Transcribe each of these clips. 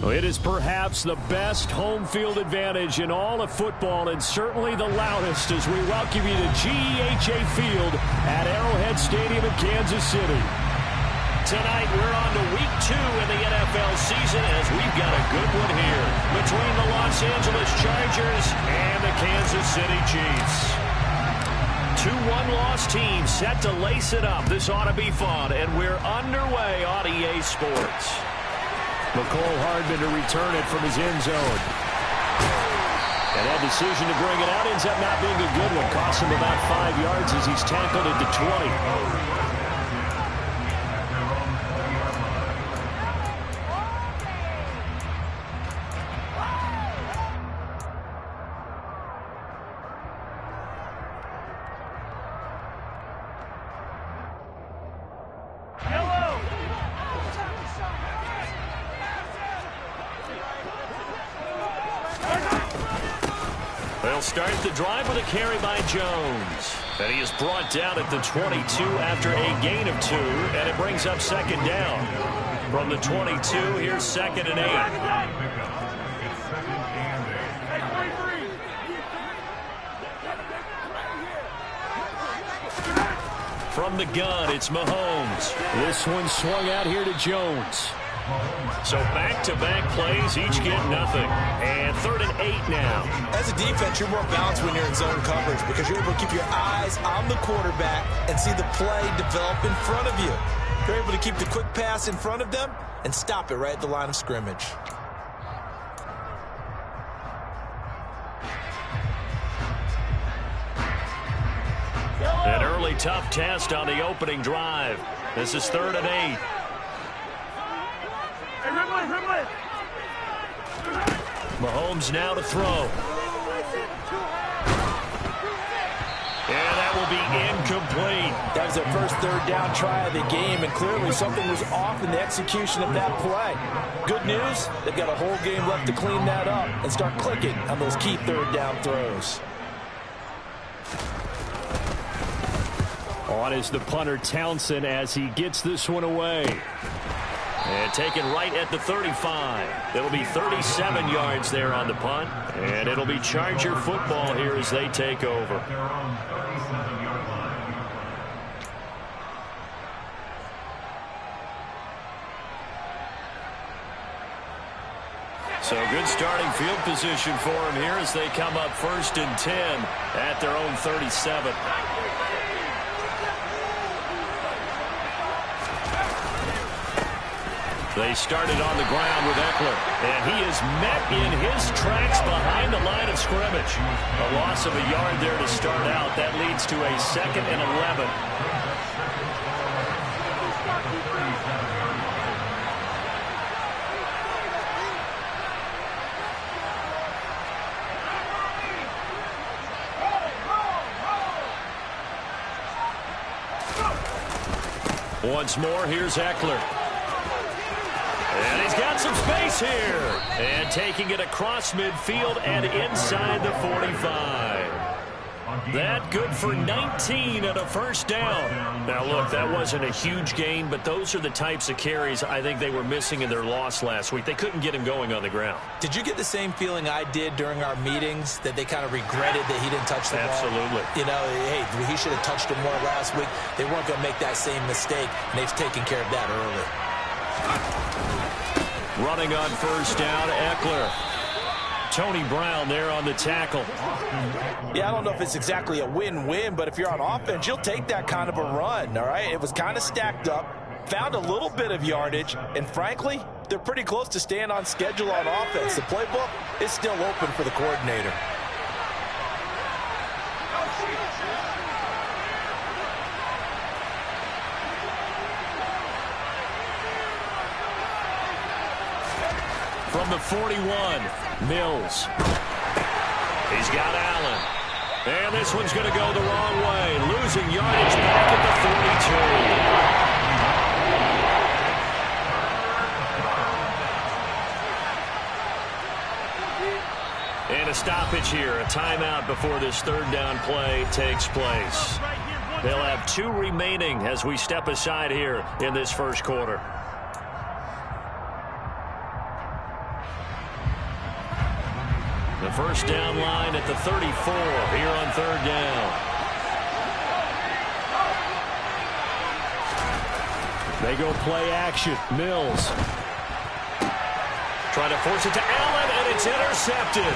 It is perhaps the best home field advantage in all of football, and certainly the loudest, as we welcome you to GEHA Field at Arrowhead Stadium in Kansas City. Tonight, we're on to week 2 in the NFL season, as we've got a good one here between the Los Angeles Chargers and the Kansas City Chiefs. 2 one-loss teams set to lace it up. This ought to be fun, and we're underway on EA Sports. McCole Hardman to return it from his end zone. And that decision to bring it out ends up not being a good one. Costs him about 5 yards as he's tackled into 20. They'll start the drive with a carry by Jones. And he is brought down at the 22 after a gain of 2, and it brings up second down. From the 22, here's 2nd and 8. From the gun, it's Mahomes. This one swung out here to Jones. So back-to-back plays, each get nothing. And 3rd and 8 now. As a defense, you're more balanced when you're in zone coverage because you're able to keep your eyes on the quarterback and see the play develop in front of you. You're able to keep the quick pass in front of them and stop it right at the line of scrimmage. An early tough test on the opening drive. This is 3rd and 8. Mahomes now to throw. And that will be incomplete. That was their first 3rd down try of the game, and clearly something was off in the execution of that play. Good news, they've got a whole game left to clean that up and start clicking on those key 3rd down throws. On is the punter Townsend as he gets this one away. And taken right at the 35. It'll be 37 yards there on the punt. And it'll be Charger football here as they take over. So good starting field position for them here as they come up 1st and 10 at their own 37. They started on the ground with Eckler, and he is met in his tracks behind the line of scrimmage. A loss of a yard there to start out. That leads to a 2nd and 11. Once more, here's Eckler. And he's got some space here. And taking it across midfield and inside the 45. That good for 19 and a 1st down. Now, look, that wasn't a huge gain, but those are the types of carries I think they were missing in their loss last week. They couldn't get him going on the ground. Did you get the same feeling I did during our meetings, that they kind of regretted that he didn't touch the ball? Absolutely. You know, hey, he should have touched it more last week. They weren't going to make that same mistake, and they've taken care of that early. Running on 1st down, Eckler. Tony Brown there on the tackle. Yeah, I don't know if it's exactly a win-win, but if you're on offense, you'll take that kind of a run, all right? It was kind of stacked up, found a little bit of yardage, and frankly, they're pretty close to staying on schedule on offense. The playbook is still open for the coordinator. From the 41, Mills. He's got Allen. And this one's going to go the wrong way. Losing yardage back at the 42. And a stoppage here. A timeout before this 3rd down play takes place. They'll have 2 remaining as we step aside here in this 1st quarter. The first down line at the 34 here on third down. They go play action. Mills. Trying to force it to Allen, and it's intercepted.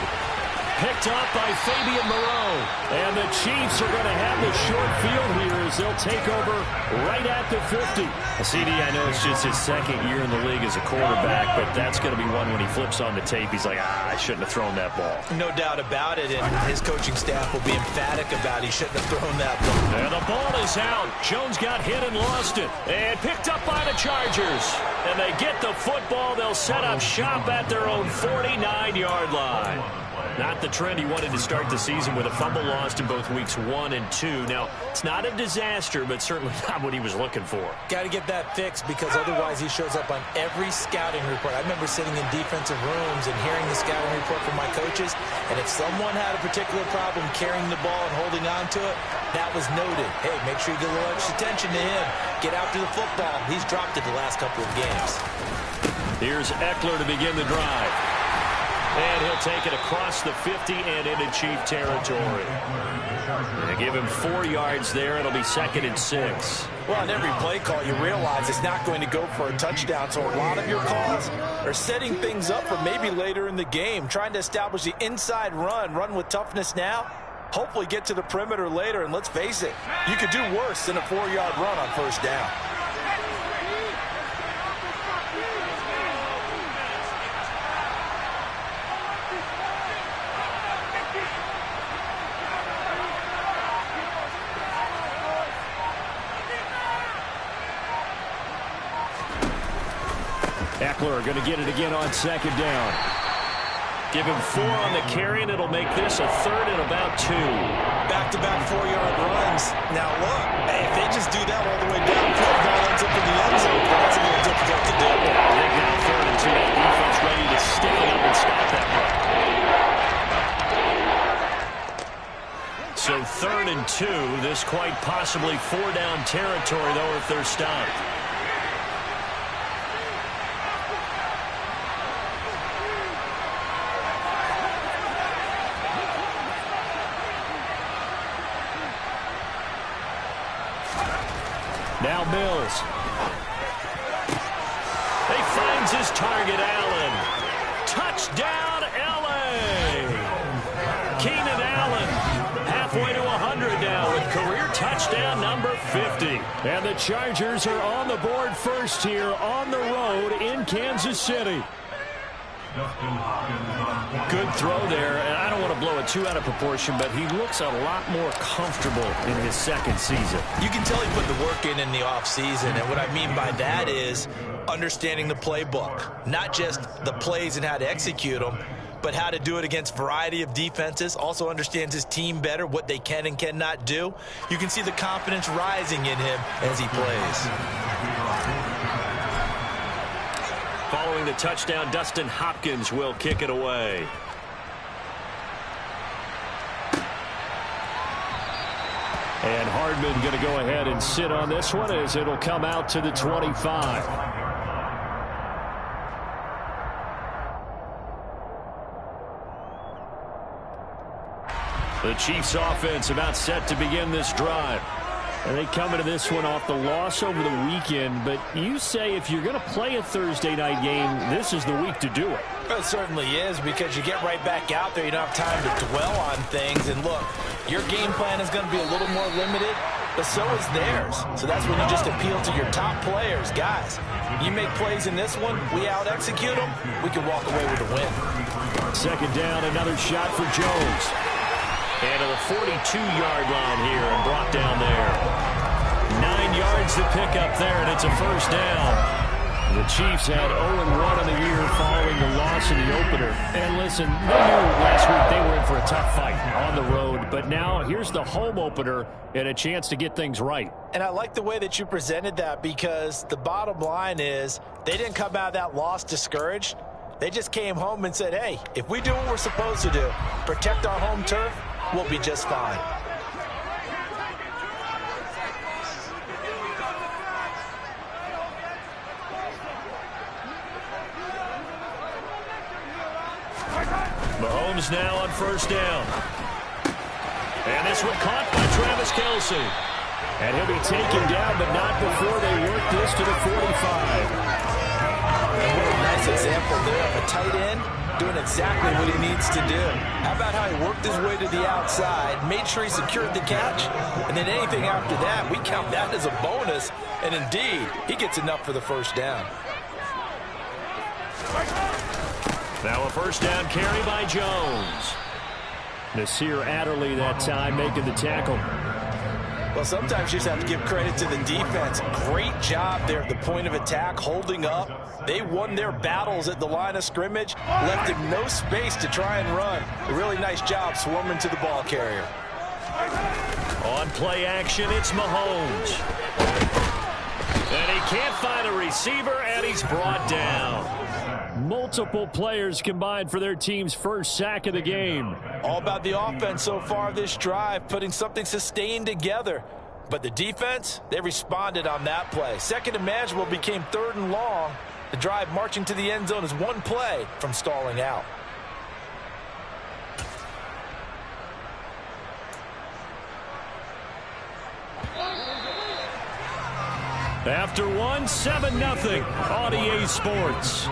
Picked up by Fabian Moreau. And the Chiefs are going to have the short field here as they'll take over right at the 50. CD, I know it's just his second year in the league as a quarterback, but that's going to be one when he flips on the tape. He's like, I shouldn't have thrown that ball. No doubt about it, and his coaching staff will be emphatic about he shouldn't have thrown that ball. And the ball is out. Jones got hit and lost it. And picked up by the Chargers. And they get the football. They'll set up shop at their own 49-yard line. Not the trend he wanted to start the season with a fumble lost in both weeks 1 and 2. Now, it's not a disaster, but certainly not what he was looking for. Got to get that fixed because otherwise he shows up on every scouting report. I remember sitting in defensive rooms and hearing the scouting report from my coaches, and if someone had a particular problem carrying the ball and holding on to it, that was noted. Hey, make sure you get a little extra attention to him. Get after the football. He's dropped it the last couple of games. Here's Eckler to begin the drive. And he'll take it across the 50 and into Chief territory. They give him 4 yards there. It'll be 2nd and 6. Well, in every play call, you realize it's not going to go for a touchdown. So a lot of your calls are setting things up for maybe later in the game, trying to establish the inside run with toughness now. Hopefully get to the perimeter later. And let's face it, you could do worse than a 4-yard run on first down. Eckler going to get it again on 2nd down. Give him 4 on the carry, and it'll make this a 3rd and about 2. Back-to-back 4-yard runs. Now, look, hey, if they just do that all the way down, the ball ends up in the end zone. That's a little difficult to do. I think now 3rd and 2, that defense ready to stick up and stop that run. So 3rd and 2, this quite possibly 4-down territory, though, if they're stopped. Now Mills. He finds his target, Allen. Touchdown, L.A. Keenan Allen halfway to 100 now with career touchdown number 50. And the Chargers are on the board first here on the road in Kansas City. Good throw there, and I don't want to blow it too out of proportion, but he looks a lot more comfortable in his 2nd season. You can tell he put the work in the offseason, and what I mean by that is understanding the playbook. Not just the plays and how to execute them, but how to do it against a variety of defenses. Also understands his team better, what they can and cannot do. You can see the confidence rising in him as he plays. Following the touchdown, Dustin Hopkins will kick it away. And Hardman going to go ahead and sit on this one as it'll come out to the 25. The Chiefs offense about set to begin this drive. And they come into this one off the loss over the weekend, but you say if you're going to play a Thursday night game, this is the week to do it. It certainly is, because you get right back out there. You don't have time to dwell on things. And look, your game plan is going to be a little more limited, but so is theirs. So that's when you just appeal to your top players. Guys, you make plays in this one, we out-execute them, we can walk away with a win. 2nd down, another shot for Jones. And to the 42-yard line here and brought down there. 9 yards to pick up there, and it's a 1st down. The Chiefs had 0-1 on the year following the loss in the opener. And listen, they knew last week they were in for a tough fight on the road, but now here's the home opener and a chance to get things right. And I like the way that you presented that, because the bottom line is they didn't come out of that loss discouraged. They just came home and said, hey, if we do what we're supposed to do, protect our home turf, we'll be just fine. Mahomes now on first down. And this one caught by Travis Kelce. And he'll be taken down, but not before they work this to the 45. And what a nice example there of a tight end doing exactly what he needs to do. How about how he worked his way to the outside, made sure he secured the catch, and then anything after that, we count that as a bonus. And indeed, he gets enough for the first down. Now a first down carry by Jones. Nasir Adderley that time making the tackle. Well, sometimes you just have to give credit to the defense. Great job there at the point of attack, holding up. They won their battles at the line of scrimmage, left him no space to try and run. A really nice job swarming to the ball carrier. On play action, it's Mahomes. And he can't find a receiver, and he's brought down. Multiple players combined for their team's first sack of the game. All about the offense so far this drive, putting something sustained together. But the defense, they responded on that play. Second and manageable became third and long. The drive marching to the end zone is one play from stalling out. After one, 7-0 on EA Sports.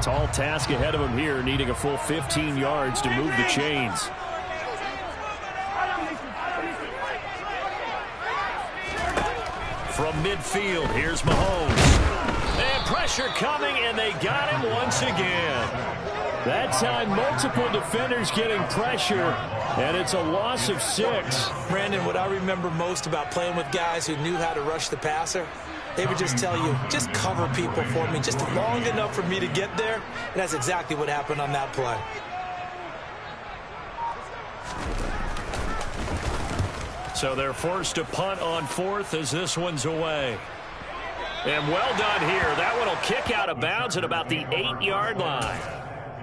Tall task ahead of him here, needing a full 15 yards to move the chains. From midfield, here's Mahomes. And pressure coming, and they got him once again. That time, multiple defenders getting pressure, and it's a loss of 6. Brandon, what I remember most about playing with guys who knew how to rush the passer, they would just tell you, just cover people for me, just long enough for me to get there. And that's exactly what happened on that play. So they're forced to punt on fourth as this one's away. And well done here. That one will kick out of bounds at about the 8-yard line.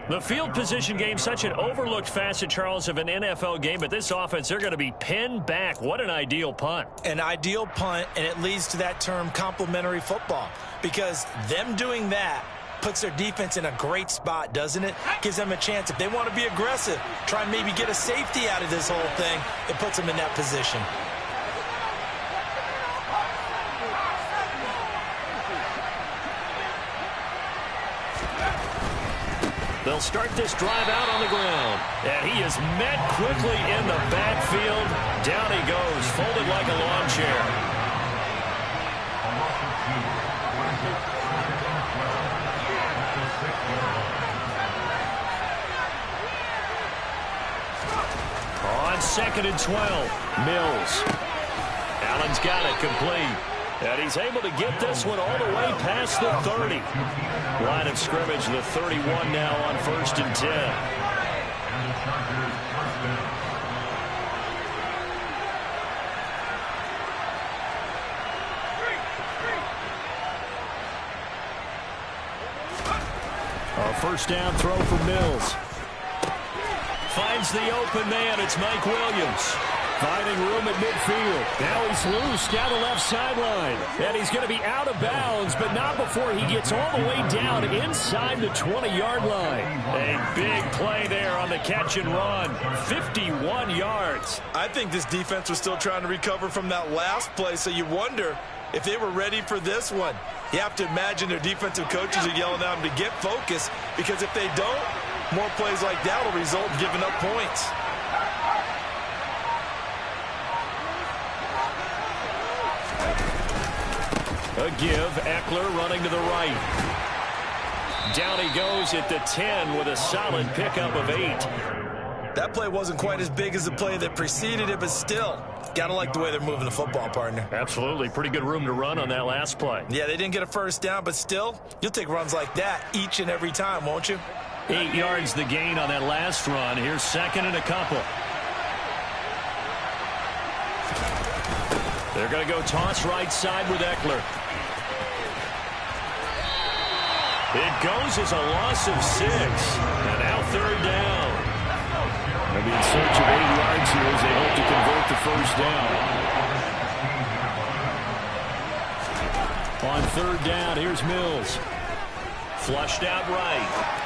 The field position game, such an overlooked facet, Charles, of an NFL game, but this offense, they're going to be pinned back. What an ideal punt. An ideal punt, and it leads to that term complementary football, because them doing that puts their defense in a great spot, doesn't it? Gives them a chance. If they want to be aggressive, try and maybe get a safety out of this whole thing, it puts them in that position. They'll start this drive out on the ground. And he is met quickly in the backfield. Down he goes, folded like a lawn chair. On 2nd and 12, Mills. Allen's got it complete. And he's able to get this one all the way past the 30. Line of scrimmage, the 31 now on 1st and 10. A first down throw for Mills. Finds the open man. It's Mike Williams. Finding room at midfield. Now he's loose down the left sideline. And he's going to be out of bounds, but not before he gets all the way down inside the 20-yard line. A big play there on the catch and run. 51 yards. I think this defense was still trying to recover from that last play, so you wonder if they were ready for this one. You have to imagine their defensive coaches are yelling at them to get focused, because if they don't, more plays like that will result in giving up points. A give, Eckler running to the right. Down he goes at the 10 with a solid pickup of 8. That play wasn't quite as big as the play that preceded it, but still, gotta like the way they're moving the football, partner. Absolutely. Pretty good room to run on that last play. Yeah, they didn't get a first down, but still, you'll take runs like that each and every time, won't you? 8 yards the gain on that last run. Here's 2nd and a couple. They're going to go toss right side with Eckler. And he's going to be able to get this one all the way past the 30. Line of scrimmage, the 31 now on 1st and 10. A first down throw for Mills. Finds the open man. It's Mike Williams. Got it complete. And he's able to get this one all the way past the 30. They're going to go toss right side with Eckler. It goes as a loss of 6. And now 3rd down. They'll be in search of 8 yards here as they hope to convert the first down. On 3rd down, here's Mills. Flushed out right.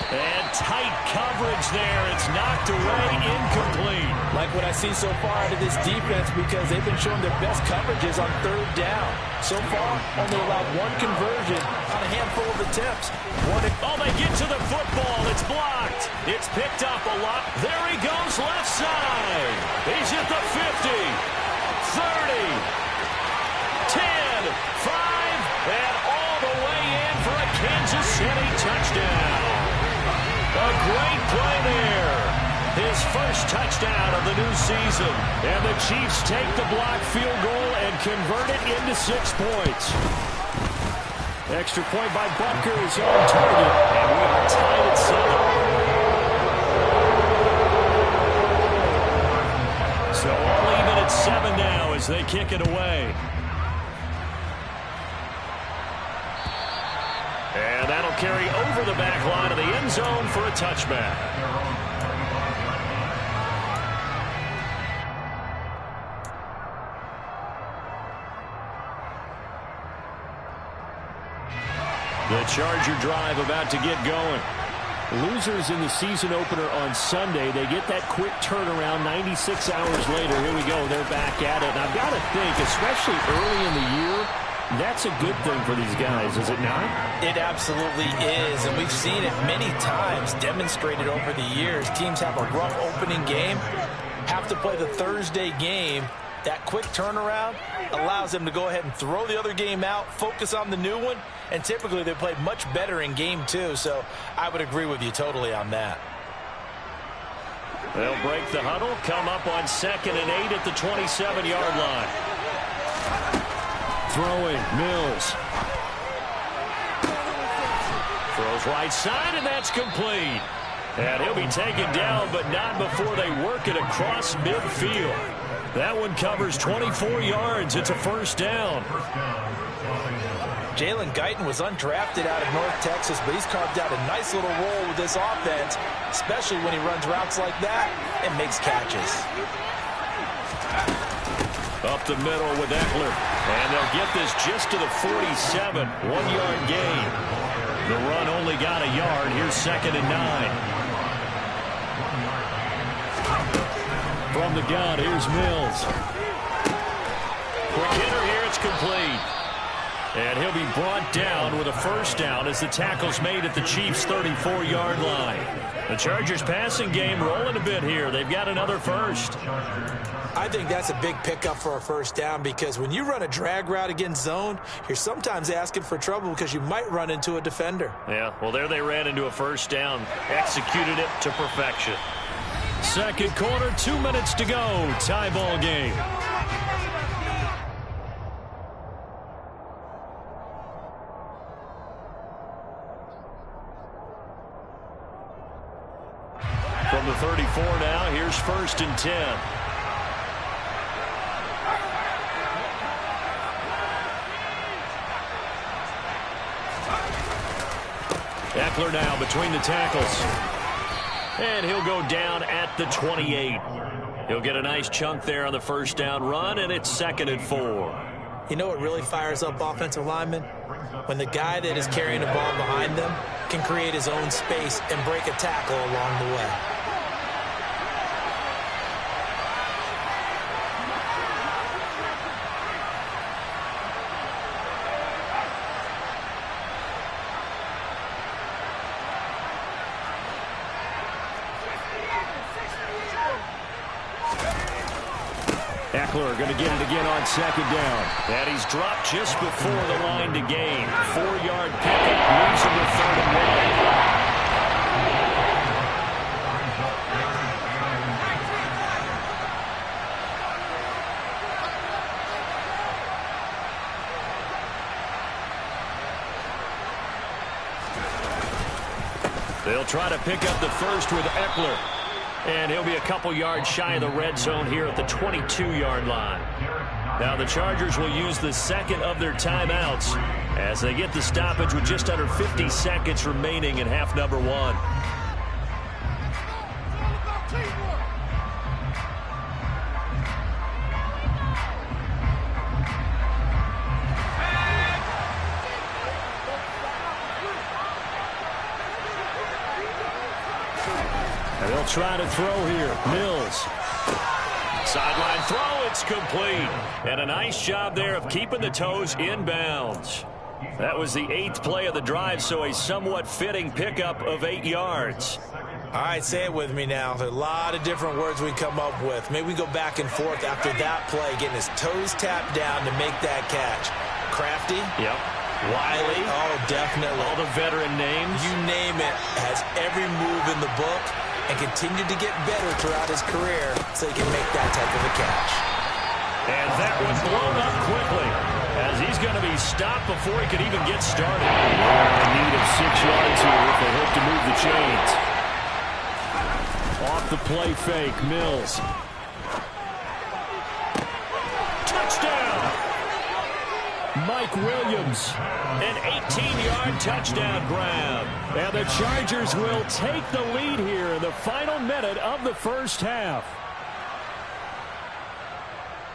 And tight coverage there. It's knocked away, incomplete. Like what I see so far out of this defense, because they've been showing their best coverages on 3rd down. So far, only allowed 1 conversion on a handful of attempts. Oh, they get to the football. It's blocked. It's picked up a lot. There he goes, left side. He's at the 50, 30, 10, 5, and all the way in for a Kansas City touchdown. A great play there. His first touchdown of the new season. And the Chiefs take the blocked field goal and convert it into 6 points. Extra point by Butker is on target. And we are tied at 7. So all even at 7 now as they kick it away. And that'll carry over the back line of the end zone for a touchback. The Charger drive about to get going. Losers in the season opener on Sunday. They get that quick turnaround 96 hours later. Here we go. They're back at it. And I've got to think, especially early in the year, that's a good thing for these guys, is it not? It absolutely is, and we've seen it many times demonstrated over the years. Teams have a rough opening game, have to play the Thursday game. That quick turnaround allows them to go ahead and throw the other game out, focus on the new one, and typically they play much better in game 2, so I would agree with you totally on that. They'll break the huddle, come up on 2nd and 8 at the 27-yard line. Throwing, Mills. Throws right side, and that's complete. And he'll be taken down, but not before they work it across midfield. That one covers 24 yards. It's a first down. Jalen Guyton was undrafted out of North Texas, but he's carved out a nice little role with this offense, especially when he runs routes like that and makes catches. Up the middle with Eckler. And they'll get this just to the 47. 1-yard gain. The run only got a yard. Here's 2nd and 9. From the gun, here's Mills. Quick hitter here. It's complete. And he'll be brought down with a first down as the tackle's made at the Chiefs' 34-yard line. The Chargers passing game rolling a bit here. They've got another first. I think that's a big pickup for a first down, because when you run a drag route against zone, you're sometimes asking for trouble because you might run into a defender. Yeah, well, there they ran into a first down. Executed it to perfection. Second quarter, 2 minutes to go. Tie ball game. From the 34 now, here's 1st and 10. Eckler now between the tackles. And he'll go down at the 28. He'll get a nice chunk there on the first down run, and it's 2nd and 4. You know what really fires up offensive linemen? When the guy that is carrying the ball behind them can create his own space and break a tackle along the way. Eckler going to get it again on 2nd down. And he's dropped just before the line to gain. 4-yard pickup, leaves him with 3rd and 1. They'll try to pick up the first with Eckler. And he'll be a couple yards shy of the red zone here at the 22-yard line. Now the Chargers will use the second of their timeouts as they get the stoppage with just under 50 seconds remaining in half number one. And they'll try to throw here. Mills. Sideline throw, it's complete. And a nice job there of keeping the toes in bounds. That was the 8th play of the drive, so a somewhat fitting pickup of 8 yards. All right, say it with me now. There are a lot of different words we come up with. Maybe we go back and forth after that play, getting his toes tapped down to make that catch. Crafty? Yep. Wiley? Oh, definitely. All the veteran names? You name it. Has every move in the book and continued to get better throughout his career so he can make that type of a catch. And that one blown up quickly as he's going to be stopped before he could even get started. They're in need of 6 yards here if they hope to move the chains. Off the play fake, Mills. Touchdown! Mike Williams. An 18-yard touchdown grab. And the Chargers will take the lead here in the final minute of the first half.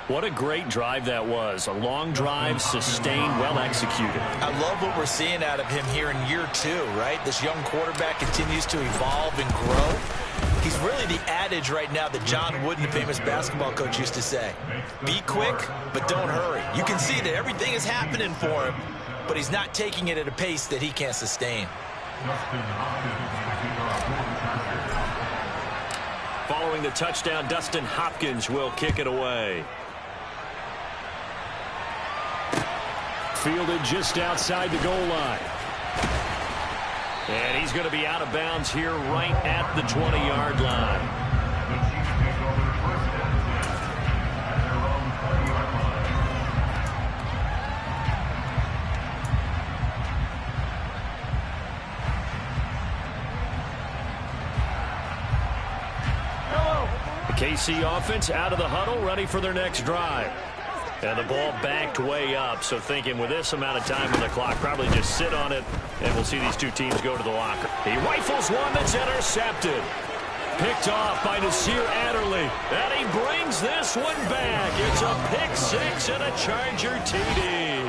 What a great drive that was. A long drive, sustained, well executed. I love what we're seeing out of him here in year 2, right? This young quarterback continues to evolve and grow. He's really the adage right now that John Wooden, the famous basketball coach, used to say. Be quick, but don't hurry. You can see that everything is happening for him, but he's not taking it at a pace that he can't sustain. Following the touchdown, Dustin Hopkins will kick it away. Fielded just outside the goal line. And he's going to be out of bounds here right at the 20-yard line. The KC offense out of the huddle, ready for their next drive. And the ball backed way up, so thinking with this amount of time on the clock, probably just sit on it, and we'll see these two teams go to the locker. He rifles one that's intercepted. Picked off by Nasir Adderley. And he brings this one back. It's a pick six and a Charger TD.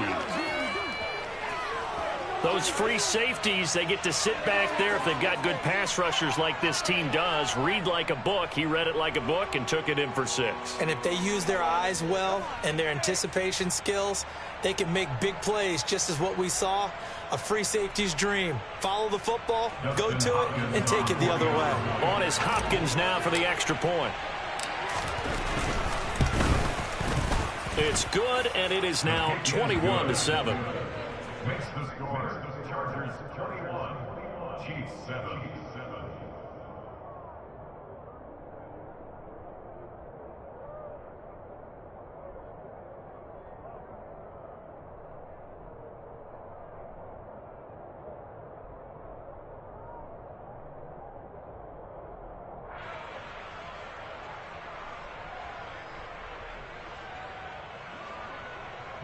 Those free safeties, they get to sit back there if they've got good pass rushers like this team does. Read like a book. He read it like a book and took it in for 6. And if they use their eyes well and their anticipation skills, they can make big plays, just as what we saw. A free safety's dream. Follow the football, go to it, and take it the other way. On is Hopkins now for the extra point. It's good, and it is now 21-7. Makes the score. Chargers 21, Chiefs 7.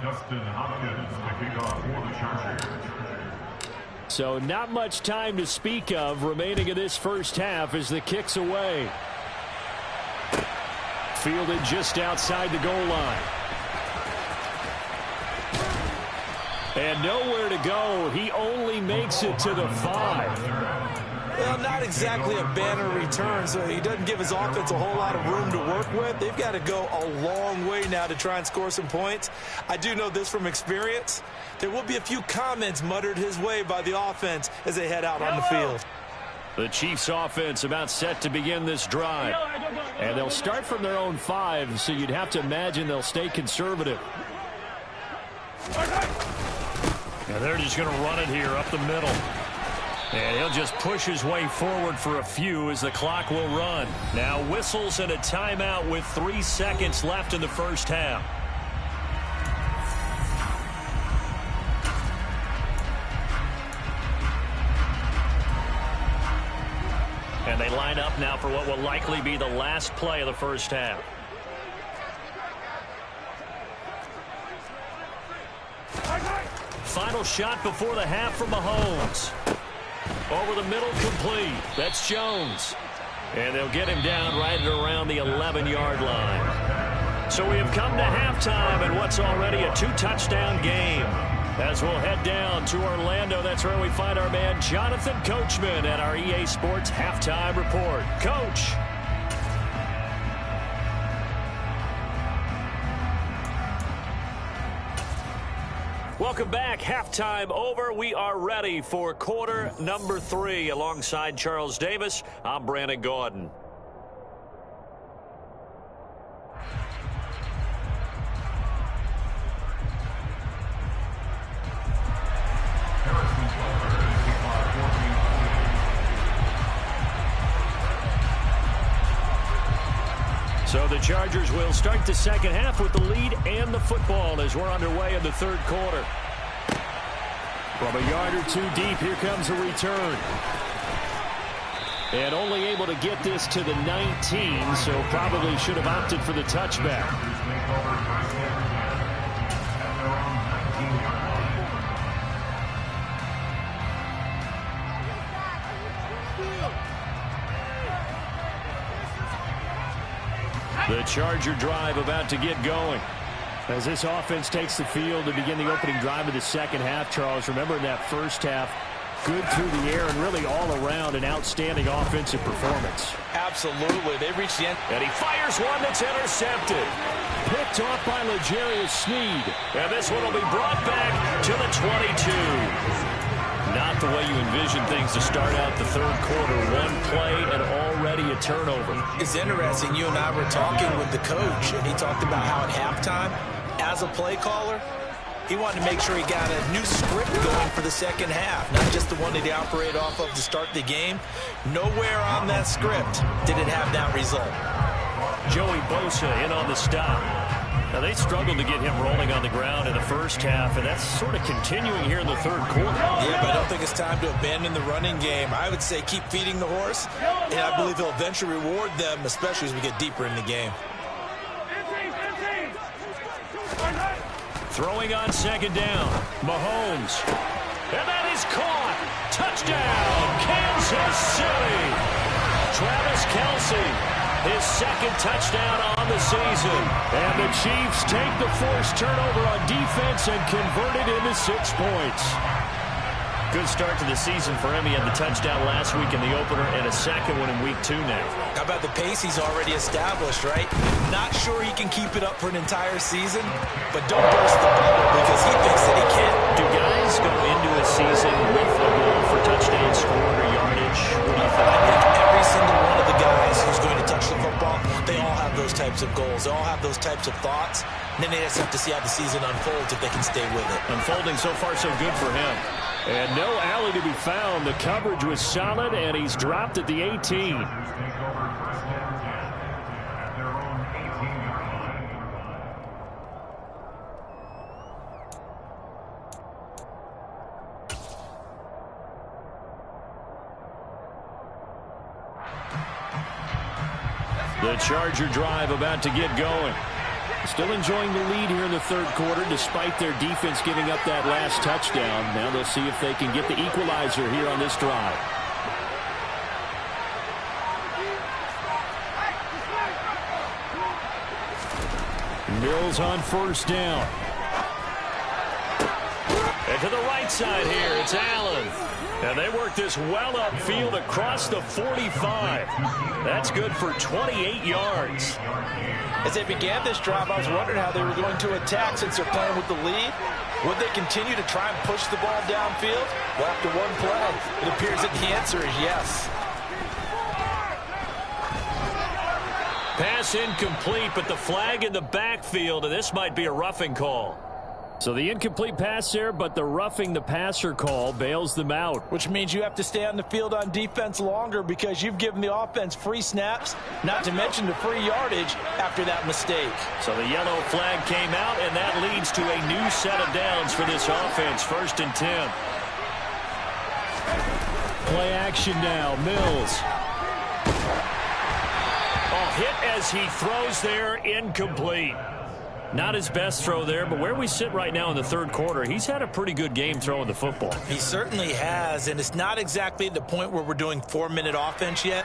Dustin Hopkins to kick off for the Chargers. So not much time to speak of remaining in this first half as the kick's away. Fielded just outside the goal line. And nowhere to go. He only makes it to the 5. Well, not exactly a banner return, so he doesn't give his offense a whole lot of room to work with. They've got to go a long way now to try and score some points. I do know this from experience. There will be a few comments muttered his way by the offense as they head out on the field. The Chiefs offense about set to begin this drive. And they'll start from their own 5, so you'd have to imagine they'll stay conservative. And they're just going to run it here up the middle. And he'll just push his way forward for a few as the clock will run. Now whistles and a timeout with 3 seconds left in the first half. And they line up now for what will likely be the last play of the first half. final shot before the half from Mahomes. Over the middle, complete. That's Jones. And they'll get him down right at around the 11-yard line. So we have come to halftime in what's already a 2-touchdown game. As we'll head down to Orlando, that's where we find our man Jonathan Coachman at our EA Sports Halftime Report. Coach. Welcome back. Halftime over. We are ready for quarter number 3. Alongside Charles Davis, I'm Brandon Gaudin. So the Chargers will start the second half with the lead and the football as we're underway in the third quarter. From a yard or two deep, here comes a return. And only able to get this to the 19, so probably should have opted for the touchback. The Charger drive about to get going. As this offense takes the field to begin the opening drive of the second half, Charles, remember in that first half, good through the air and really all around an outstanding offensive performance. Absolutely. They reached the end. And he fires one that's intercepted. Picked off by L'Jarius Sneed. And this one will be brought back to the 22. Not the way you envision things to start out the third quarter. One play and already a turnover. It's interesting. You and I were talking with the coach, and he talked about how at halftime, as a play caller, he wanted to make sure he got a new script going for the second half, not just the one that he operated off of to start the game. Nowhere on that script did it have that result. Joey Bosa in on the stop. Now, they struggled to get him rolling on the ground in the first half, and that's sort of continuing here in the third quarter. Yeah, but I don't think it's time to abandon the running game. I would say keep feeding the horse, and I believe he'll eventually reward them, especially as we get deeper in the game. Throwing on second down, Mahomes. And that is caught. Touchdown, Kansas City. Travis Kelce. His second touchdown on the season. And the Chiefs take the forced turnover on defense and convert it into 6 points. Good start to the season for him. He had the touchdown last week in the opener and a second one in week 2 now. How about the pace he's already established, right? Not sure he can keep it up for an entire season, but don't burst the bubble because he thinks that he can. Do guys go into a season with a goal for touchdown scored or yardage? What do you think? I think every single one of the guys who's going to touch the football, they all have those types of goals. They all have those types of thoughts. And then they just have to see how the season unfolds if they can stay with it. Unfolding so far so good for him. And no alley to be found. The coverage was solid, and he's dropped at the 18. The Charger drive about to get going. Still enjoying the lead here in the third quarter despite their defense giving up that last touchdown. Now they'll see if they can get the equalizer here on this drive. Mills on first down. And to the right side here, it's Allen. And they work this well upfield across the 45. That's good for 28 yards. As they began this drive, I was wondering how they were going to attack since they're playing with the lead. Would they continue to try and push the ball downfield? Well, after one play, it appears that the answer is yes. Pass incomplete, but the flag in the backfield, and this might be a roughing call. So the incomplete pass there, but the roughing the passer call bails them out. Which means you have to stay on the field on defense longer because you've given the offense free snaps, not to mention the free yardage after that mistake. So the yellow flag came out, and that leads to a new set of downs for this offense. 1st and 10. Play action now. Mills. Hit as he throws there, incomplete. Not his best throw there, but where we sit right now in the third quarter, he's had a pretty good game throwing the football. He certainly has, and it's not exactly the point where we're doing 4-minute offense yet,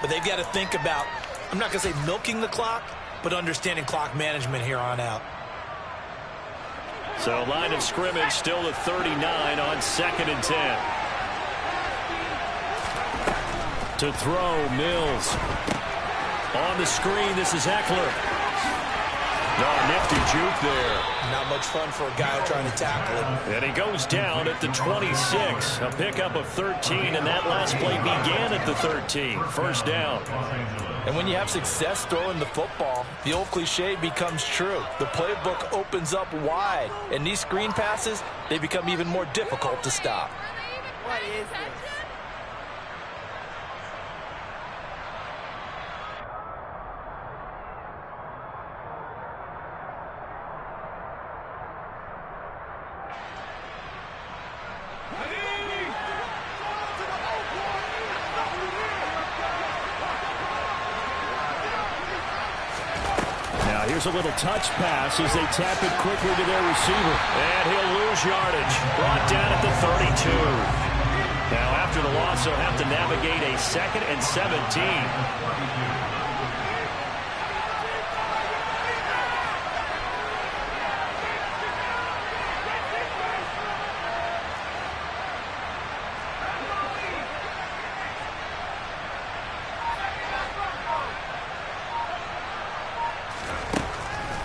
but they've got to think about, I'm not going to say milking the clock, but understanding clock management here on out. So line of scrimmage still at 39 on 2nd and 10. To throw, Mills. On the screen, this is Eckler. No, nifty juke there. Not much fun for a guy trying to tackle him. And he goes down at the 26. A pickup of 13, and that last play began at the 13. First down. And when you have success throwing the football, the old cliche becomes true. The playbook opens up wide, and these screen passes, they become even more difficult to stop. What is this? Here's a little touch pass as they tap it quickly to their receiver. And he'll lose yardage. Brought down at the 32. Now after the loss, he'll have to navigate a 2nd and 17.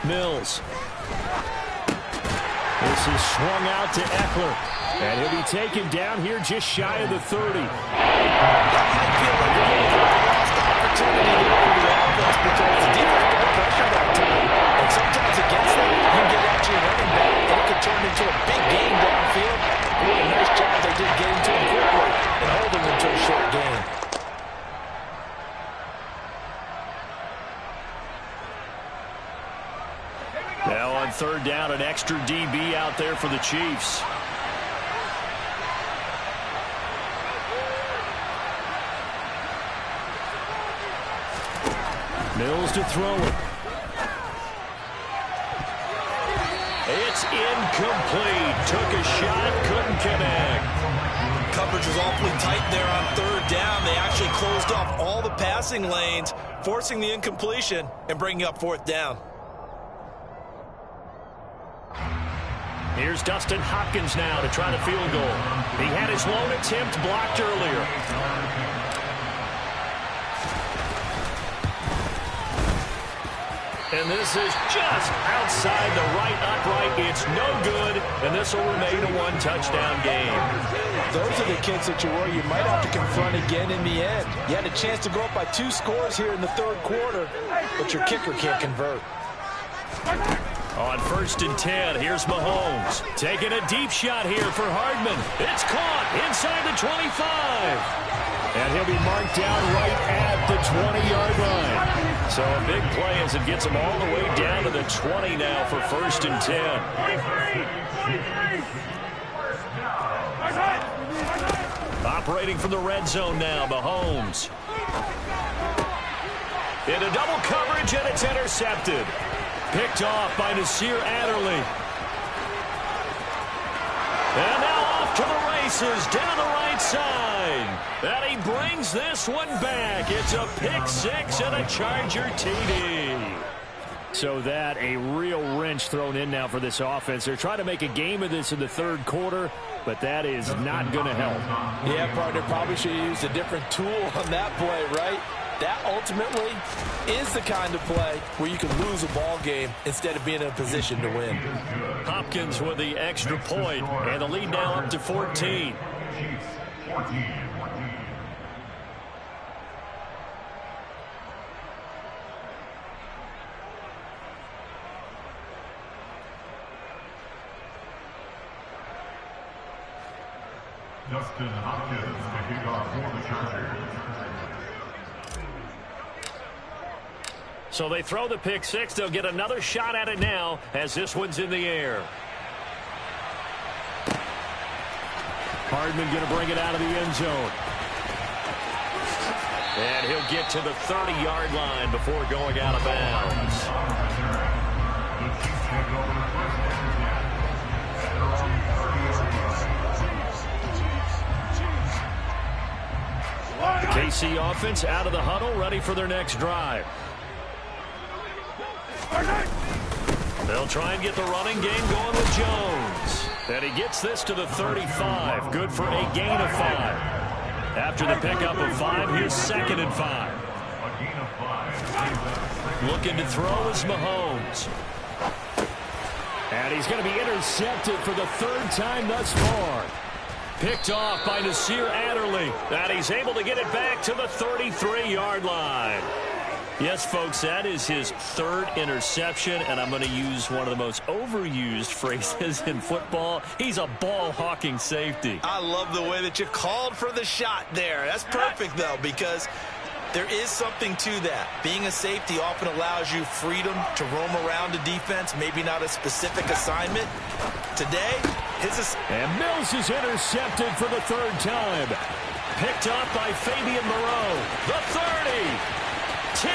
Mills. This is swung out to Eckler. And he'll be taken down here just shy of the 30. That might feel like a lost opportunity here for the offense because the defense got pressure that time. And sometimes against that, you can get at your running back, and it could turn into a big game downfield. What a nice job they did getting to him quickly and holding him to a short game. Now on 3rd down, an extra DB out there for the Chiefs. Mills to throw it. It's incomplete. Took a shot, couldn't connect. Coverage was awfully tight there on 3rd down. They actually closed off all the passing lanes, forcing the incompletion and bringing up 4th down. Here's Dustin Hopkins now to try the field goal. He had his lone attempt blocked earlier. And this is just outside the right upright. It's no good, and this will remain a 1-touchdown game. Those are the kicks that you worry you might have to confront again in the end. You had a chance to go up by 2 scores here in the 3rd quarter, but your kicker can't convert. On 1st and 10, here's Mahomes. Taking a deep shot here for Hardman. It's caught inside the 25. And he'll be marked down right at the 20-yard line. So a big play as it gets him all the way down to the 20 now for 1st and 10. Operating from the red zone now, Mahomes. Into double coverage, and it's intercepted. Picked off by Nasir Adderley. And now off to the races, down the right side. And he brings this one back. It's a pick 6 and a Charger TD. So that a real wrench thrown in now for this offense. They're trying to make a game of this in the 3rd quarter, but that is not going to help. Yeah, partner, probably should have used a different tool on that play, right? That ultimately is the kind of play where you can lose a ball game instead of being in a position to win. Hopkins with the extra point, and the lead now up to 14. Dustin Hopkins to kick off for the Chargers. So they throw the pick 6. They'll get another shot at it now as this one's in the air. Hardman going to bring it out of the end zone. And he'll get to the 30-yard line before going out of bounds. KC offense out of the huddle, ready for their next drive. They'll try and get the running game going with Jones. And he gets this to the 35. Good for a gain of 5. After the pickup of 5, here's 2nd and 5. Looking to throw is Mahomes. And he's going to be intercepted for the 3rd time thus far. Picked off by Nasir Adderley. And he's able to get it back to the 33-yard line. Yes, folks, that is his 3rd interception, and I'm going to use one of the most overused phrases in football. He's a ball-hawking safety. I love the way that you called for the shot there. That's perfect, though, because there is something to that. Being a safety often allows you freedom to roam around a defense, maybe not a specific assignment. Today, and Mills is intercepted for the 3rd time. Picked up by Fabian Moreau. The 30. 10, 5,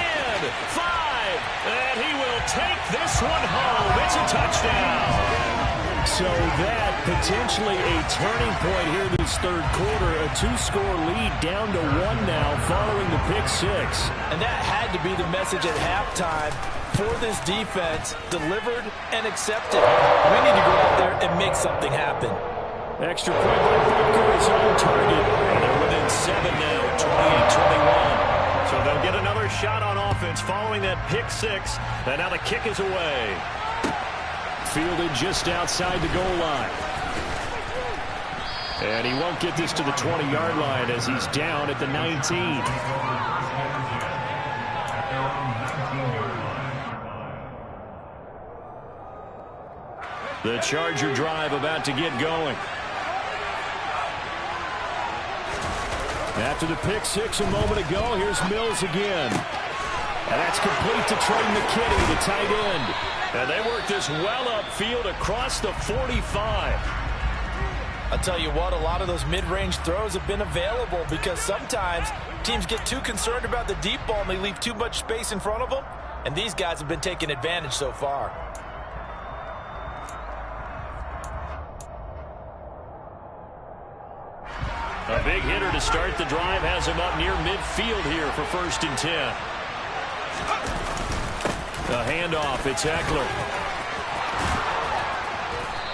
and he will take this one home. It's a touchdown. So that potentially a turning point here in this 3rd quarter. A 2-score lead down to 1 now following the pick 6. And that had to be the message at halftime for this defense. Delivered and accepted. We need to go out there and make something happen. Extra point by Butker is on target. And they're within 7 now, 28-21. So they'll get another shot on offense following that pick 6. And now the kick is away. Fielded just outside the goal line. And he won't get this to the 20-yard line as he's down at the 19. The Charger drive about to get going. After the pick 6 a moment ago, here's Mills again. And that's complete to Trey McKinney, the tight end. And they work this well upfield across the 45. I'll tell you what, a lot of those mid-range throws have been available because sometimes teams get too concerned about the deep ball and they leave too much space in front of them. And these guys have been taking advantage so far. A big hitter to start the drive has him up near midfield here for 1st and 10. A handoff, it's Eckler.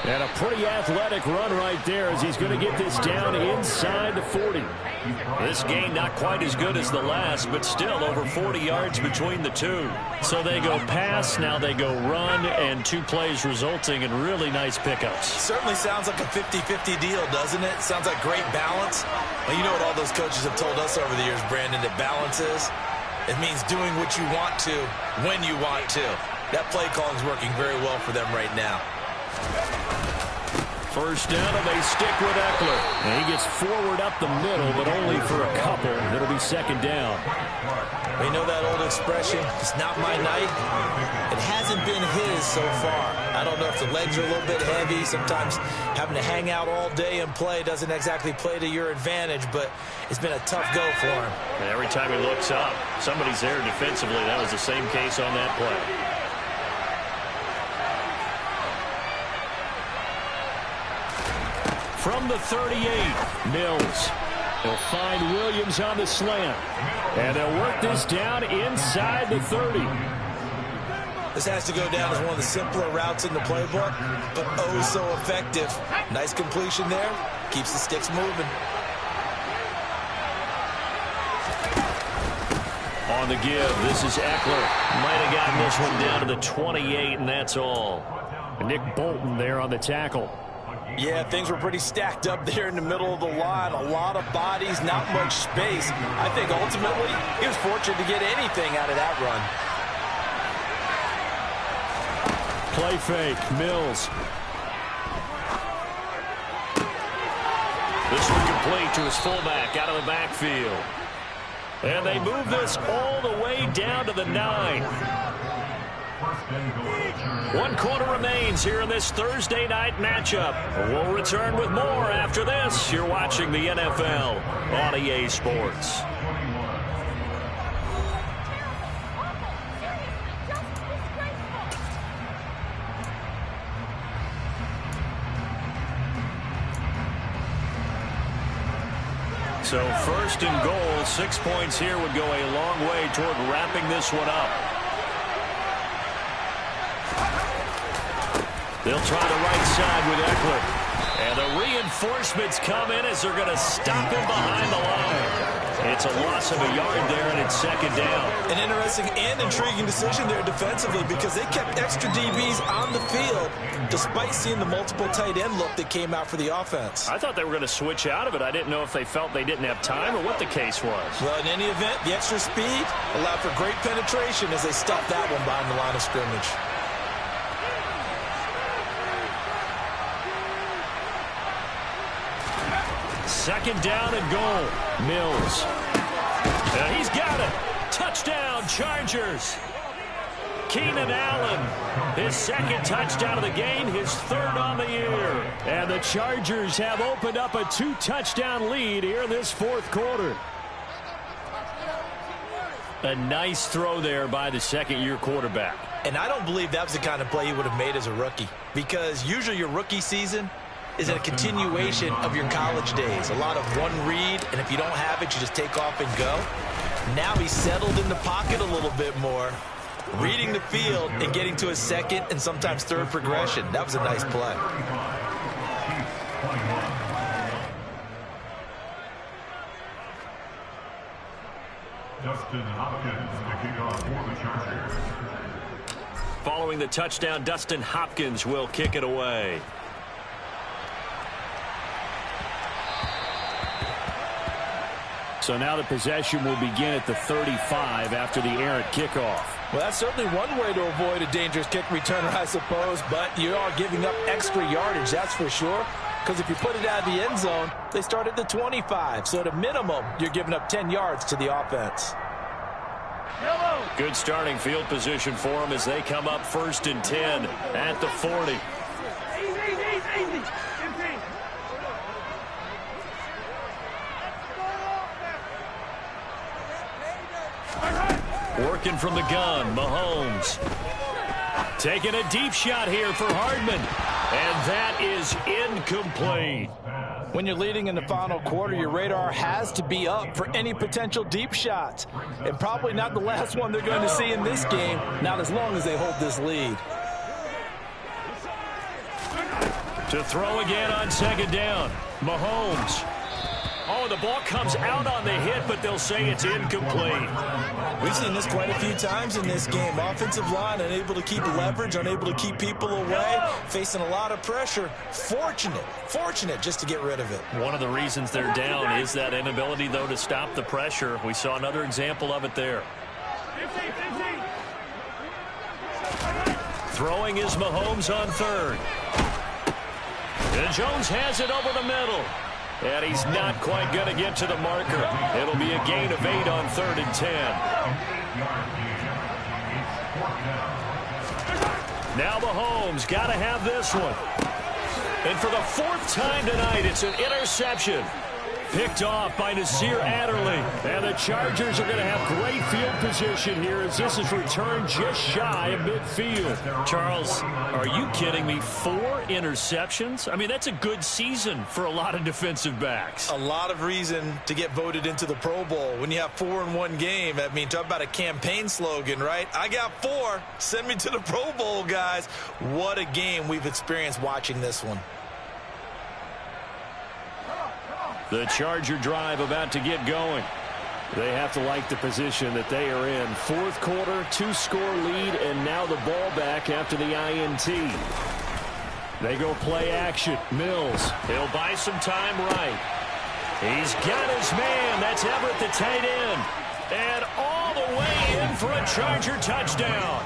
And a pretty athletic run right there as he's going to get this down inside the 40. This gain not quite as good as the last, but still over 40 yards between the two. So they go pass, now they go run, and 2 plays resulting in really nice pickups. Certainly sounds like a 50-50 deal, doesn't it? Sounds like great balance. Well, you know what all those coaches have told us over the years, Brandon, that balance is? It means doing what you want to when you want to. That play calling is working very well for them right now. 1st down, and they stick with Eckler. And he gets forward up the middle, but only for a couple. It'll be 2nd down. We know that old expression, it's not my night. It hasn't been his so far. I don't know if the legs are a little bit heavy. Sometimes having to hang out all day and play doesn't exactly play to your advantage, but it's been a tough go for him. And every time he looks up, somebody's there defensively. That was the same case on that play. From the 38, Mills. He'll find Williams on the slant. And they'll work this down inside the 30. This has to go down as one of the simpler routes in the playbook, but oh so effective. Nice completion there. Keeps the sticks moving. On the give, this is Eckler. Might have gotten this one down to the 28, and that's all. Nick Bolton there on the tackle. Yeah, things were pretty stacked up there in the middle of the line. A lot of bodies, not much space. I think ultimately he was fortunate to get anything out of that run. Play fake, Mills. This one complete to his fullback out of the backfield. And they move this all the way down to the 9. 1 quarter remains here in this Thursday night matchup. We'll return with more after this. You're watching the NFL on EA Sports. So first and goal, 6 points here would go a long way toward wrapping this one up. They'll try the right side with Eckler. And the reinforcements come in as they're going to stop him behind the line. It's a loss of a yard there, and it's second down. An interesting and intriguing decision there defensively because they kept extra DBs on the field despite seeing the multiple tight end look that came out for the offense. I thought they were going to switch out of it. I didn't know if they felt they didn't have time or what the case was. Well, in any event, the extra speed allowed for great penetration as they stopped that one behind the line of scrimmage. Second down and goal. Mills. And he's got it. Touchdown, Chargers. Keenan Allen, his second touchdown of the game, his third on the year. And the Chargers have opened up a 2-touchdown lead here in this fourth quarter. A nice throw there by the second-year quarterback. And I don't believe that was the kind of play he would have made as a rookie because usually your rookie season is a continuation of your college days. A lot of one read, and if you don't have it, you just take off and go. Now he's settled in the pocket a little bit more, reading the field and getting to his second and sometimes third progression. That was a nice play. Dustin Hopkins to kick off for the Chargers. Following the touchdown, Dustin Hopkins will kick it away. So now the possession will begin at the 35 after the errant kickoff. Well, that's certainly one way to avoid a dangerous kick returner, I suppose, but you are giving up extra yardage, that's for sure, because if you put it out of the end zone, they start at the 25. So at a minimum, you're giving up 10 yards to the offense. Good starting field position for them as they come up first and 10 at the 40. Working from the gun, Mahomes. Taking a deep shot here for Hardman. And that is incomplete. When you're leading in the final quarter, your radar has to be up for any potential deep shots. And probably not the last one they're going to see in this game, not as long as they hold this lead. To throw again on second down, Mahomes. Oh, the ball comes out on the hit, but they'll say it's incomplete. We've seen this quite a few times in this game. Offensive line unable to keep leverage, unable to keep people away, facing a lot of pressure. Fortunate just to get rid of it. One of the reasons they're down is that inability, though, to stop the pressure. We saw another example of it there. Throwing is Mahomes on third. And Jones has it over the middle. And he's not quite going to get to the marker. It'll be a gain of 8 on 3rd and 10. Now Mahomes got to have this one. And for the 4th time tonight, it's an interception. Picked off by Nasir Adderley. And the Chargers are going to have great field position here as this is returned just shy of midfield. Charles, are you kidding me? 4 interceptions? I mean, that's a good season for a lot of defensive backs. A lot of reason to get voted into the Pro Bowl. When you have 4 in one game, I mean, talk about a campaign slogan, right? I got 4. Send me to the Pro Bowl, guys. What a game we've experienced watching this one. The Charger drive about to get going. They have to like the position that they are in. 4th quarter, 2-score lead, and now the ball back after the INT. They go play action. Mills, he'll buy some time right. He's got his man. That's Everett, the tight end. And all the way in for a Charger touchdown.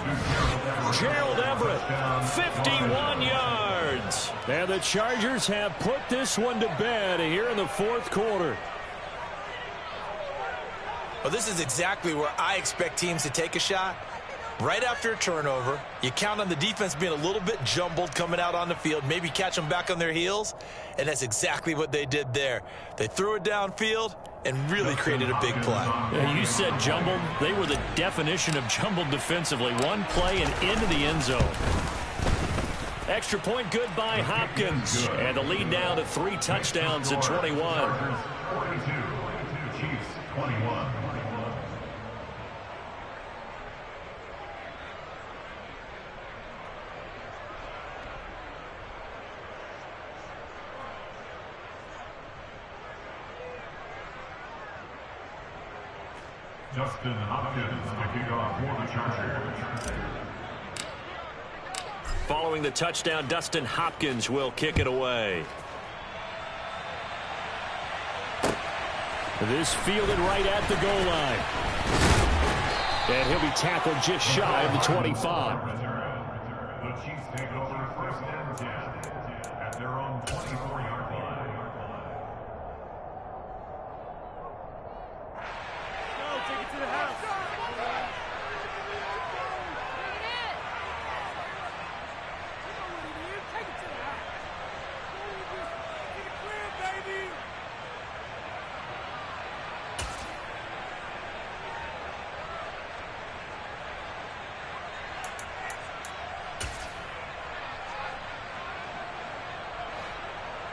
Gerald Everett, 51 yards. And the Chargers have put this one to bed here in the 4th quarter. Well, this is exactly where I expect teams to take a shot. Right after a turnover, you count on the defense being a little bit jumbled coming out on the field, maybe catch them back on their heels, and that's exactly what they did there. They threw it downfield and really created a big play. Yeah, you said jumbled. They were the definition of jumbled defensively. One play and into the end zone. Extra point good by Hopkins. And the lead now to 3 touchdowns at 21. Chiefs 21. Justin Hopkins to kick off for the Chargers. Following the touchdown, Dustin Hopkins will kick it away. This fielded right at the goal line. And he'll be tackled just shy of the 25. The Chiefs take over first and 10 at their own 24-yard line. Take it to the house.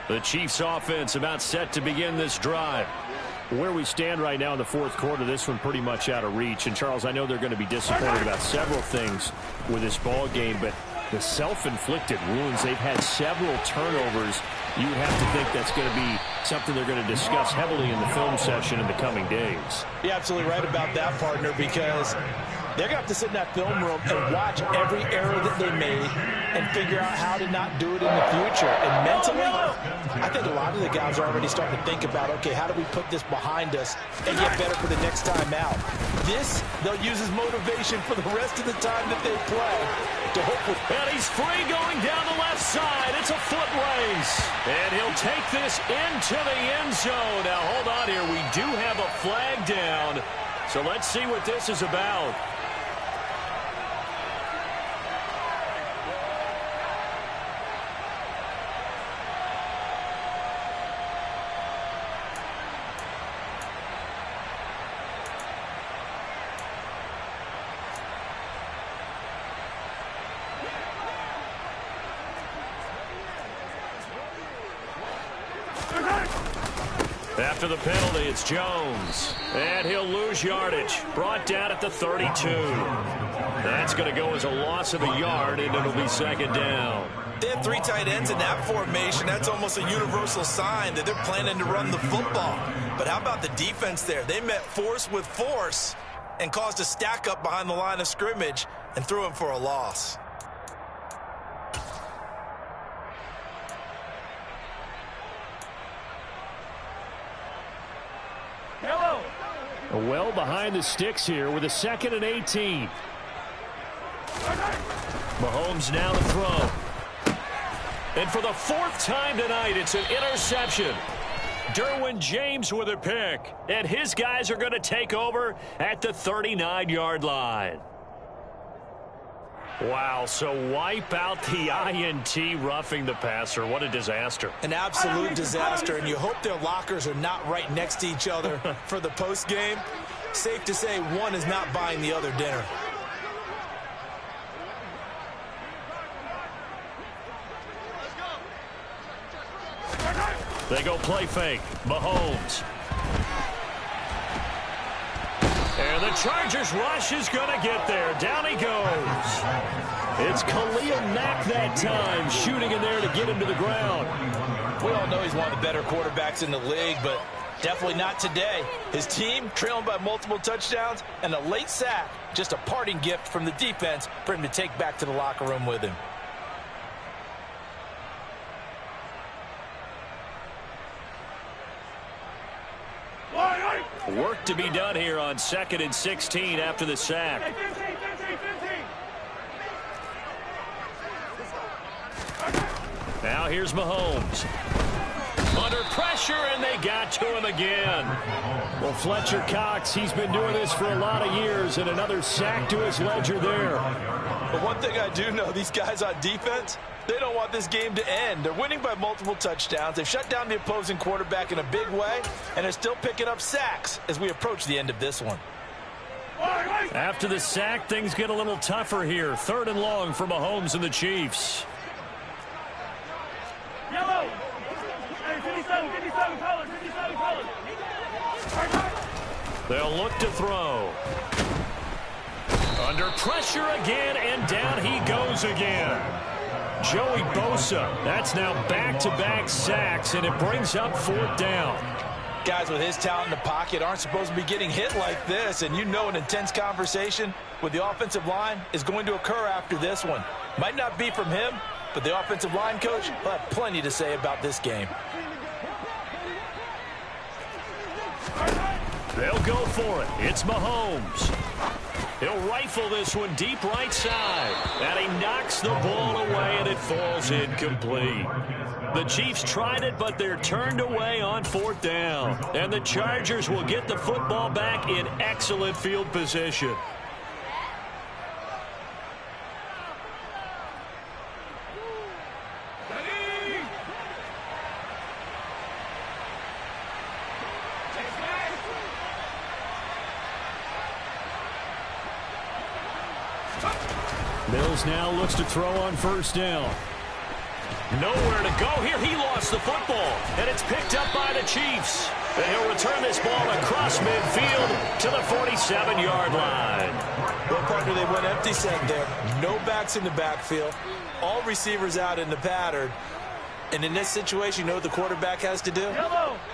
The Chiefs offense about set to begin this drive. Where we stand right now in the fourth quarter, this one pretty much out of reach. And, Charles, I know they're going to be disappointed about several things with this ball game, but the self-inflicted wounds, they've had several turnovers. You have to think that's going to be something they're going to discuss heavily in the film session in the coming days. You're absolutely right about that, partner, because they're going to have to sit in that film room and watch every error that they made and figure out how to not do it in the future. And mentally, I think a lot of the guys are already starting to think about, okay, how do we put this behind us and get better for the next time out? This, they'll use as motivation for the rest of the time that they play to hopefully. And he's free going down the left side. It's a foot race. And he'll take this into the end zone. Now, hold on here. We do have a flag down. So let's see what this is about. After the penalty, it's Jones. And he'll lose yardage. Brought down at the 32. That's going to go as a loss of a yard, and it'll be second down. They have three tight ends in that formation. That's almost a universal sign that they're planning to run the football. But how about the defense there? They met force with force and caused a stack up behind the line of scrimmage and threw him for a loss. Well behind the sticks here with a 2nd and 18. Mahomes now to throw. And for the 4th time tonight, it's an interception. Derwin James with a pick. And his guys are going to take over at the 39-yard line. Wow, so wipe out the INT, roughing the passer. What a disaster. An absolute disaster, and you hope their lockers are not right next to each other for the post game. Safe to say one is not buying the other dinner. They go play fake. Mahomes. And the Chargers rush is going to get there. Down he goes. It's Khalil Mack that time, shooting in there to get him to the ground. We all know he's one of the better quarterbacks in the league, but definitely not today. His team trailing by multiple touchdowns and a late sack, just a parting gift from the defense for him to take back to the locker room with him. Work to be done here on 2nd and 16 after the sack. Now here's Mahomes. Under pressure, and they got to him again. Well, Fletcher Cox, he's been doing this for a lot of years, and another sack to his ledger there. But one thing I do know, these guys on defense, they don't want this game to end. They're winning by multiple touchdowns. They've shut down the opposing quarterback in a big way, and they're still picking up sacks as we approach the end of this one. After the sack, things get a little tougher here. 3rd and long for Mahomes and the Chiefs. Yellow. Hey, 57, colors, 57 colors. They'll look to throw. Under pressure again, and down he goes again. Joey Bosa, that's now back-to-back sacks, and it brings up 4th down. Guys with his talent in the pocket aren't supposed to be getting hit like this, and you know an intense conversation with the offensive line is going to occur after this one. Might not be from him, but the offensive line coach will have plenty to say about this game. They'll go for it. It's Mahomes. He'll rifle this one deep right side. And he knocks the ball away, and it falls incomplete. The Chiefs tried it, but they're turned away on 4th down. And the Chargers will get the football back in excellent field position. Mills now looks to throw on 1st down. Nowhere to go here. He lost the football, and it's picked up by the Chiefs. And he'll return this ball across midfield to the 47-yard line. Well, partner, they went empty set there. No backs in the backfield. All receivers out in the pattern. And in this situation, you know what the quarterback has to do?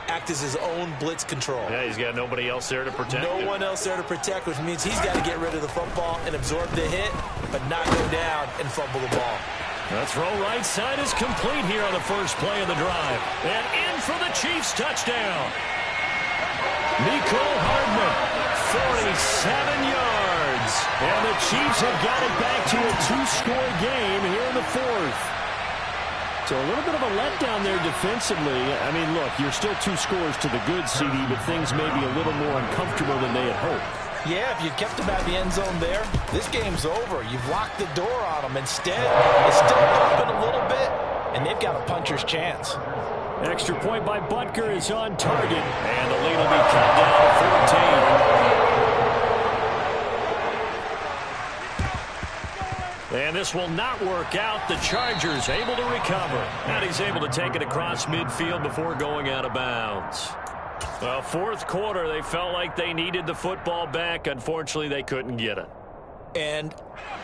Act as his own blitz control. Yeah, he's got nobody else there to protect him. No one else there to protect, which means he's got to get rid of the football and absorb the hit, but not go down and fumble the ball. The throw right side is complete here on the first play of the drive. And in for the Chiefs touchdown. Mecole Hardman, 47 yards. And the Chiefs have got it back to a 2-score game here in the 4th. So a little bit of a letdown there defensively. I mean, look, you're still 2 scores to the good, CD, but things may be a little more uncomfortable than they had hoped. Yeah, if you kept them out of the end zone there, this game's over. You've locked the door on them. Instead, it's still open a little bit, and they've got a puncher's chance. Extra point by Butker is on target, and the lead will be cut down to 14. And this will not work out. The Chargers able to recover. And he's able to take it across midfield before going out of bounds. Well, 4th quarter, they felt like they needed the football back. Unfortunately, they couldn't get it. And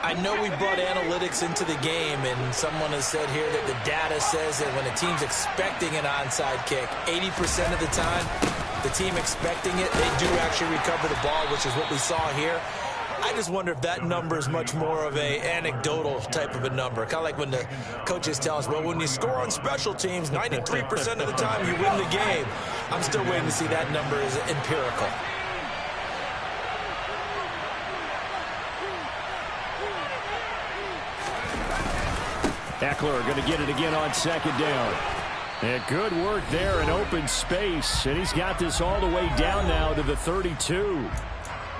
I know we brought analytics into the game, and someone has said here that the data says that when a team's expecting an onside kick, 80% of the time, the team expecting it, they do actually recover the ball, which is what we saw here. I just wonder if that number is much more of a anecdotal type of a number. Kind of like when the coaches tell us, well, when you score on special teams, 93% of the time you win the game. I'm still waiting to see that number is empirical. Eckler going to get it again on 2nd down. And good work there in open space. And he's got this all the way down now to the 32.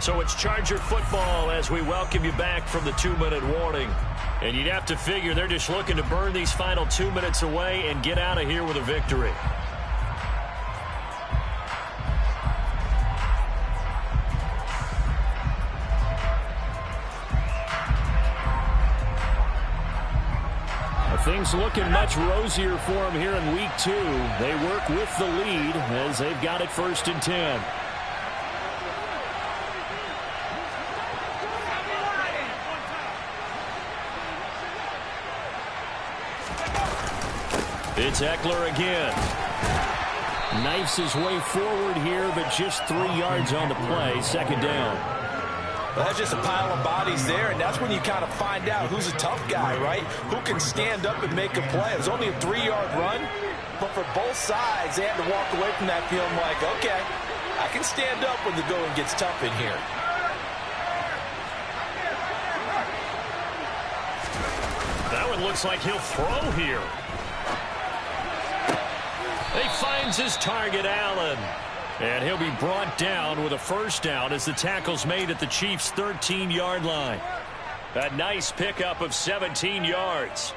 So it's Charger football as we welcome you back from the 2-minute warning. And you'd have to figure they're just looking to burn these final 2 minutes away and get out of here with a victory. Things looking much rosier for them here in week 2. They work with the lead as they've got it 1st and 10. It's Eckler again. Knifes his way forward here, but just 3 yards on the play. 2nd down. Well, that's just a pile of bodies there, and that's when you kind of find out who's a tough guy, right? Who can stand up and make a play. It was only a 3-yard run, but for both sides, they had to walk away from that feeling like, okay, I can stand up when the going gets tough in here. That one looks like he'll throw here. He finds his target, Allen. And he'll be brought down with a 1st down as the tackle's made at the Chiefs' 13-yard line. A nice pickup of 17 yards.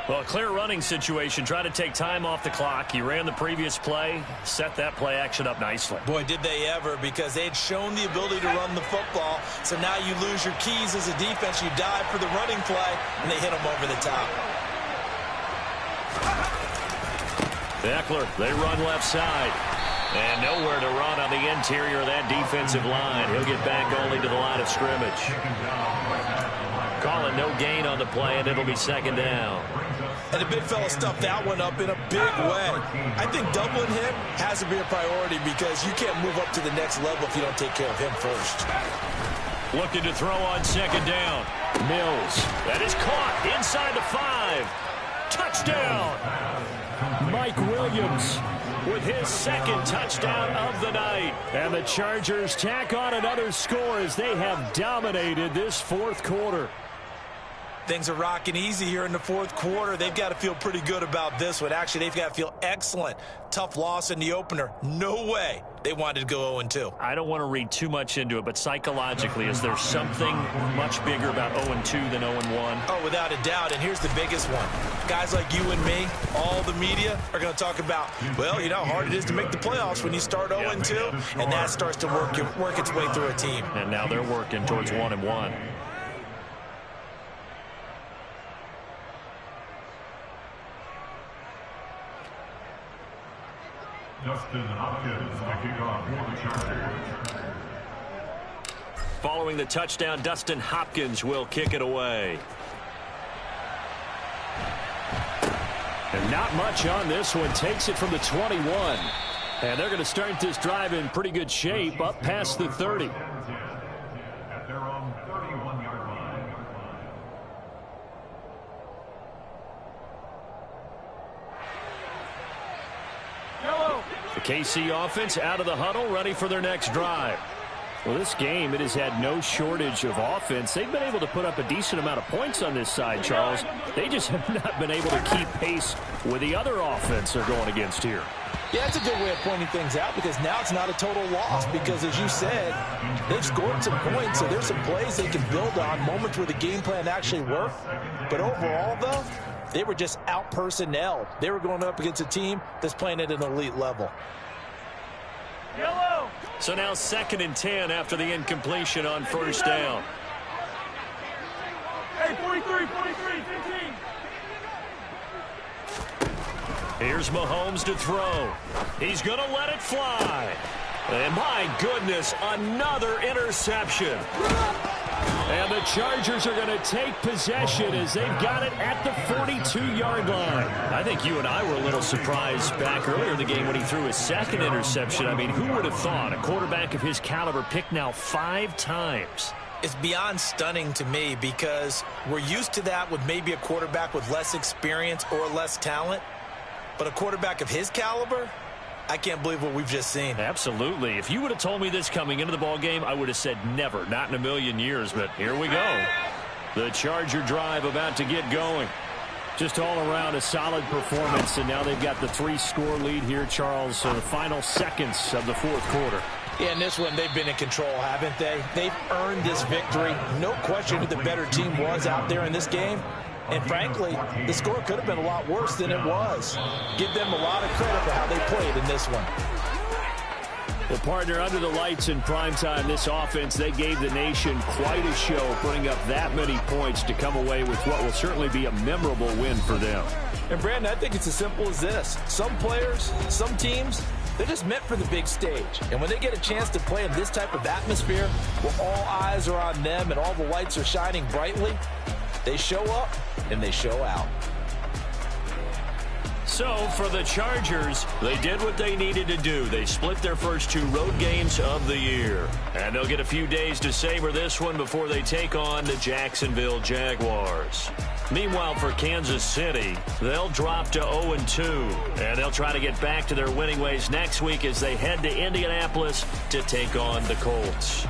Well, a clear running situation. Try to take time off the clock. He ran the previous play, set that play action up nicely. Boy, did they ever, because they had shown the ability to run the football. So now you lose your keys as a defense. You dive for the running play, and they hit them over the top. Eckler, they run left side. And nowhere to run on the interior of that defensive line. He'll get back only to the line of scrimmage. Calling no gain on the play, and it'll be second down. And the big fella stuffed that one up in a big way. I think doubling him has to be a priority because you can't move up to the next level if you don't take care of him first. Looking to throw on second down. Mills. That is caught inside the 5. Touchdown. Mike Williams with his second touchdown of the night. And the Chargers tack on another score as they have dominated this fourth quarter. Things are rocking easy here in the fourth quarter. They've got to feel pretty good about this one. Actually, they've got to feel excellent. Tough loss in the opener. No way they wanted to go 0-2. I don't want to read too much into it, but psychologically, is there something much bigger about 0-2 than 0-1? Oh, without a doubt, and here's the biggest one. Guys like you and me, all the media, are going to talk about, well, you know how hard it is to make the playoffs when you start 0-2, and that starts to work its way through a team. And now they're working towards 1-1. Justin Hopkins to kick off for the Chargers. Following the touchdown, Dustin Hopkins will kick it away. And not much on this one. Takes it from the 21. And they're going to start this drive in pretty good shape up past the 30. At their own 31-yard line. The KC offense out of the huddle, ready for their next drive. Well, this game, it has had no shortage of offense. They've been able to put up a decent amount of points on this side, Charles. They just have not been able to keep pace with the other offense they're going against here. Yeah, that's a good way of pointing things out because now it's not a total loss because, as you said, they've scored some points, so there's some plays they can build on, moments where the game plan actually worked. But overall, though, they were just out-personnelled. They were going up against a team that's playing at an elite level. Yellow. So now 2nd and 10 after the incompletion on first down. Hey, 43, 15. Here's Mahomes to throw. He's going to let it fly. And my goodness, another interception. And the Chargers are going to take possession as they've got it at the 42-yard line. I think you and I were a little surprised back earlier in the game when he threw his second interception. I mean, who would have thought a quarterback of his caliber picked now 5 times? It's beyond stunning to me because we're used to that with maybe a quarterback with less experience or less talent. But a quarterback of his caliber, I can't believe what we've just seen. Absolutely. If you would have told me this coming into the ball game, I would have said never, not in a million years. But here we go. The Charger drive about to get going. Just all around a solid performance, and now they've got the 3-score lead here, Charles. So the final seconds of the fourth quarter. Yeah, in this one, they've been in control, haven't they? They've earned this victory. No question who the better team was out there in this game. And frankly, the score could have been a lot worse than it was. Give them a lot of credit for how they played in this one. Well, partner, under the lights in primetime, this offense, they gave the nation quite a show, putting up that many points to come away with what will certainly be a memorable win for them. And, Brandon, I think it's as simple as this. Some players, some teams, they're just meant for the big stage. And when they get a chance to play in this type of atmosphere where all eyes are on them and all the lights are shining brightly, they show up and they show out. So for the Chargers, they did what they needed to do. They split their first 2 road games of the year. And they'll get a few days to savor this one before they take on the Jacksonville Jaguars. Meanwhile, for Kansas City, they'll drop to 0-2. And they'll try to get back to their winning ways next week as they head to Indianapolis to take on the Colts.